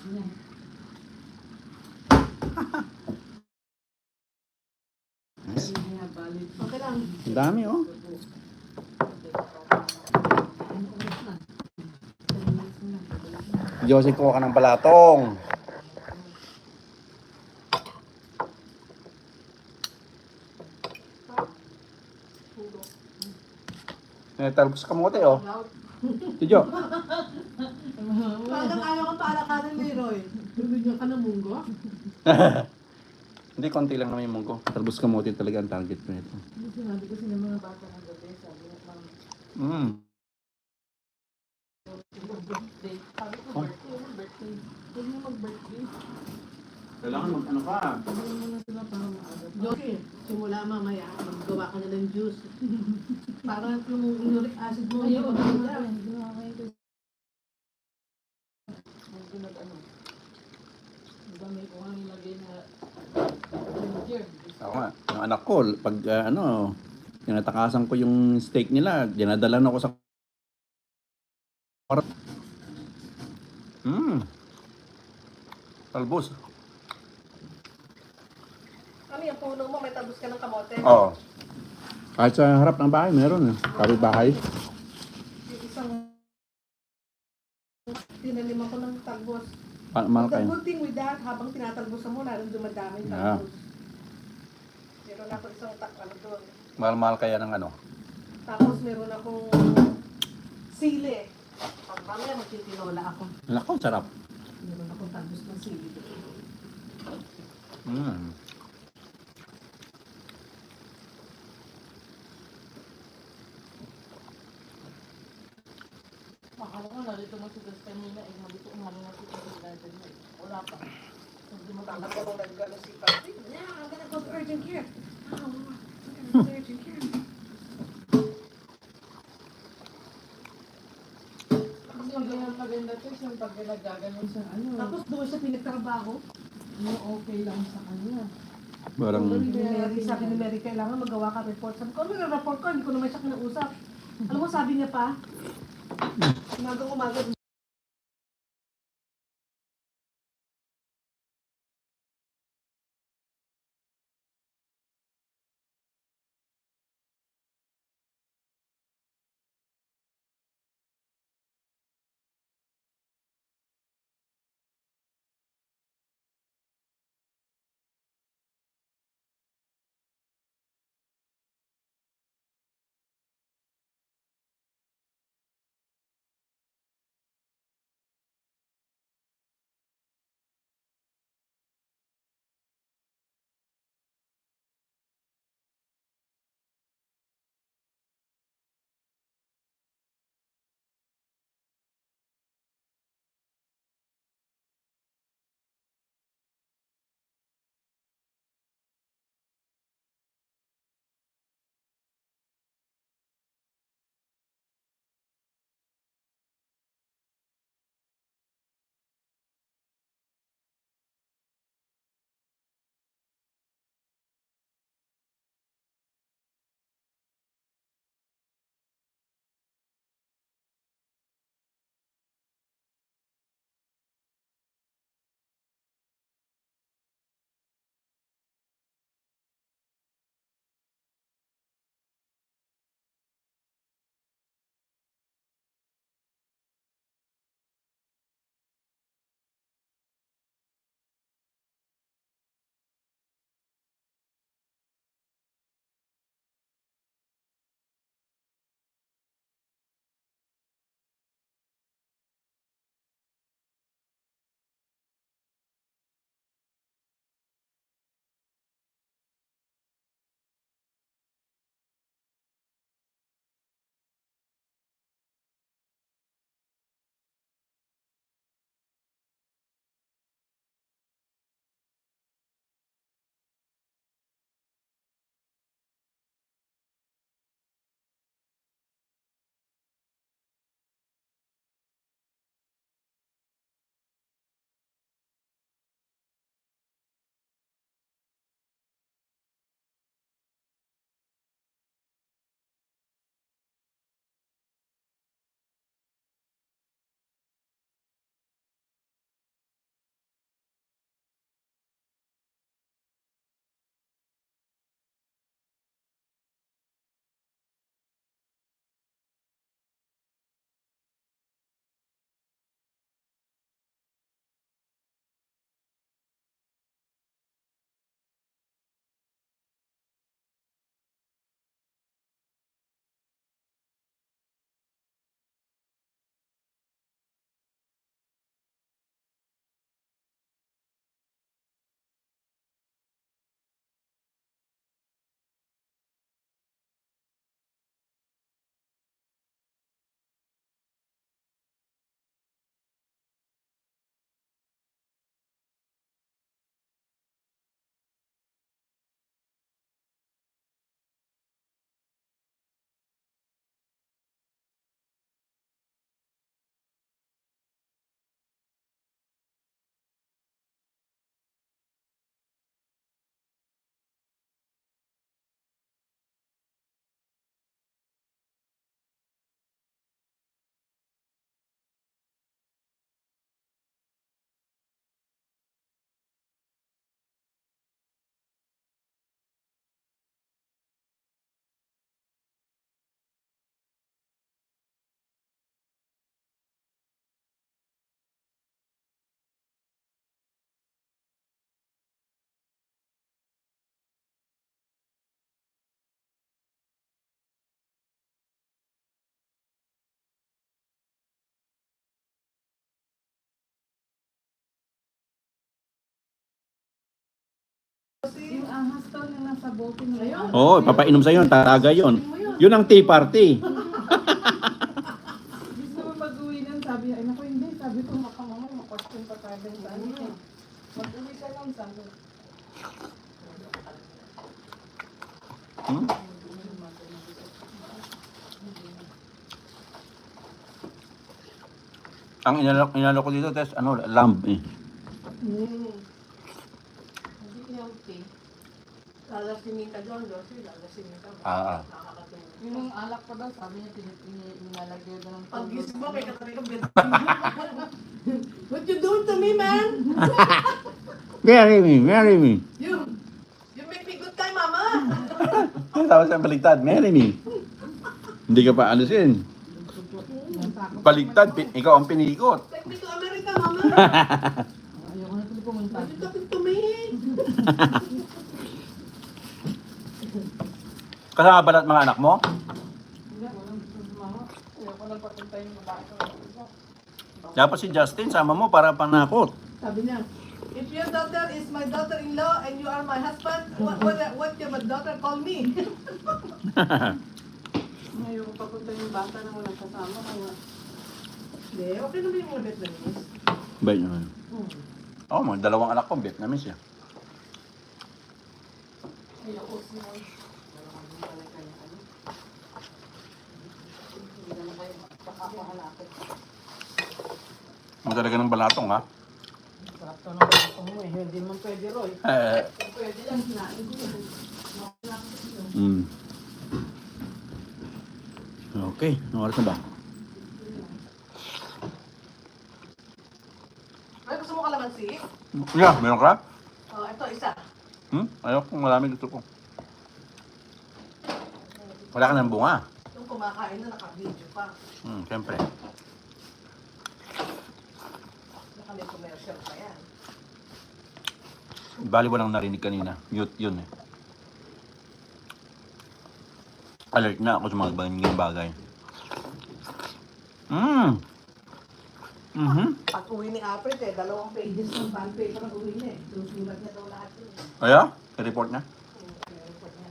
Okay lang. Ang dami, oh. Josie, kuha ka ng balatong. Talbos kamote, oh. Si Jo. Parang ayaw ka palakarin, Leroy. Bibigyan ka ng munggo? Hindi, konti lang naman yung munggo. Talbos kamote talaga ang target ko nito. Sinabi ko sila mga bata ng gabi, sabi na parang birthday. Sabi ko birthday. Huwag mo mag-birthday. Kailangan mag-ano ka. Sabi mo na sila parang maaga. Josie, simula mamaya, maggawa ka na ng juice. Parang yung uric acid mo. Ayaw, may ko ang ilagay na ginger. Ako nga, yung anak ko, pag tinatakasan ko yung steak nila, dinadalan ako sa talbos. Ano yung puno mo? May talbos ka ng kamote? Oo. Kahit sa harap ng bahay, meron. Kapit bahay. Yung isang tinaliman ko ng talbos. Mahal The kayo. good thing with that, habang tinatalbos mo, lalong dumadami yung Yeah. talbos. Meron ako isang ano doon. Mahal kaya ng ano. Tapos meron akong sili. Pag mamaya magtitinola ako. Naku, sarap. Meron akong talbos ng sili. Akala ko narito mo si Destamina, malito ang mga si Destamina. Wala pa. Hindi mo tanggap ako nag-gano si Patrick. Yeah, I'm gonna go to urgent care. Oh, I'm gonna go to urgent care. Kasi yung ganyan maganda to, yung pag nagaganon sa ano. Tapos doon siya pinagtrabaho. Okay lang sa kanya. Parang Sabi ni Mary, kailangan magawa ka report. Sabi ko, ano yung report ko? Hindi ko naman siya kinausap. Alam mo, sabi niya pa, umaga hostel na nasa boating ngayon. Oo, papainom sa'yo, tataga yun. Yun ang tea party. Gusto mo mag-uwi nun, sabi niya, ay naku hindi, sabi ko makamamay, makostyung pa tayo sa ano. Mag-uwi ka lang, sabi. Hmm? Ang inalok ko dito, Tess, lamb eh. Hindi healthy. Lalasingin ka doon, Josie, lalasingin ka. Ah. Nakakatulog. Yung alak pa daw, sabi niya, nilalagay doon ng Pag gising mo, may katabi kang bed. What you doing to me, man? Marry me. You make me good time, mama. Tapos ang baligtad, marry me. Hindi ka pa alisin. Baligtad, ikaw ang pinikot. Take me to America, mama. Ayoko na tuloy pumunta. What you talking to me? Kasama ba lahat mga anak mo? Hindi, walang gusto sumama. Ayoko lang papuntahin yung babae ko. Dapat si Justin, sama mo para panakot. Sabi niya, if your daughter is my daughter-in-law and you are my husband, what your daughter call me? Ayoko papuntahin yung bata na walang kasama. Kaya Hindi, okay naman yung mga Vietnamese. Bait naman. Oo, mga dalawang anak ko, Vietnamese yan. ayoko siya. Hindi na kayo makakahalapit. Mo talaga ng balatong, ha? Sarap to ng bato mo eh. Hindi man pwede, Roy. Pwede lang, sinain ko yun. Okay, anong oras na ba? Ay, gusto mo kalamansi? Yeah, meron ka? Oh, ito, isa. Ayoko, marami gusto ko. Wala ka ng bunga. Yung kumakain na naka-video pa. Siyempre. Naka-commercial pa yan. Bali walang narinig kanina. Mute yun eh. Alert na ako sa mga ganyan bagay. Pag uwi ni Aprit eh, 2 pages ng bond paper ang uwi niya eh. Susulat niya daw lahat yun eh. Aya? I-report na? Report niya.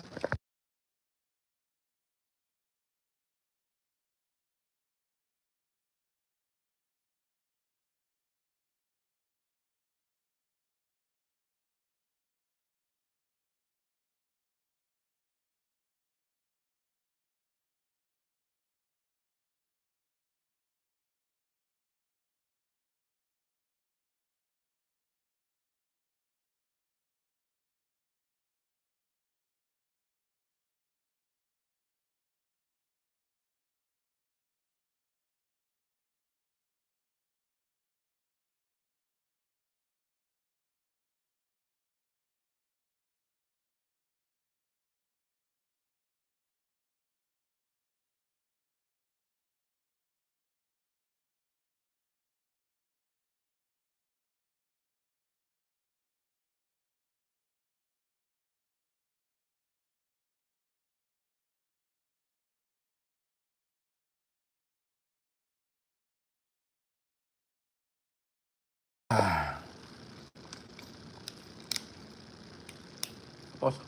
Tapos.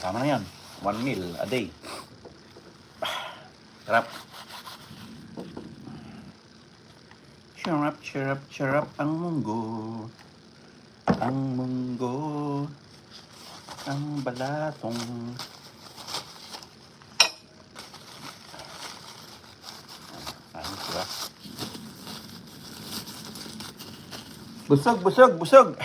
Tama na yan. 1 meal a day. Sarap. Sarap ang munggo. Ang munggo. Ang balatong. Diba? Busog. Busog.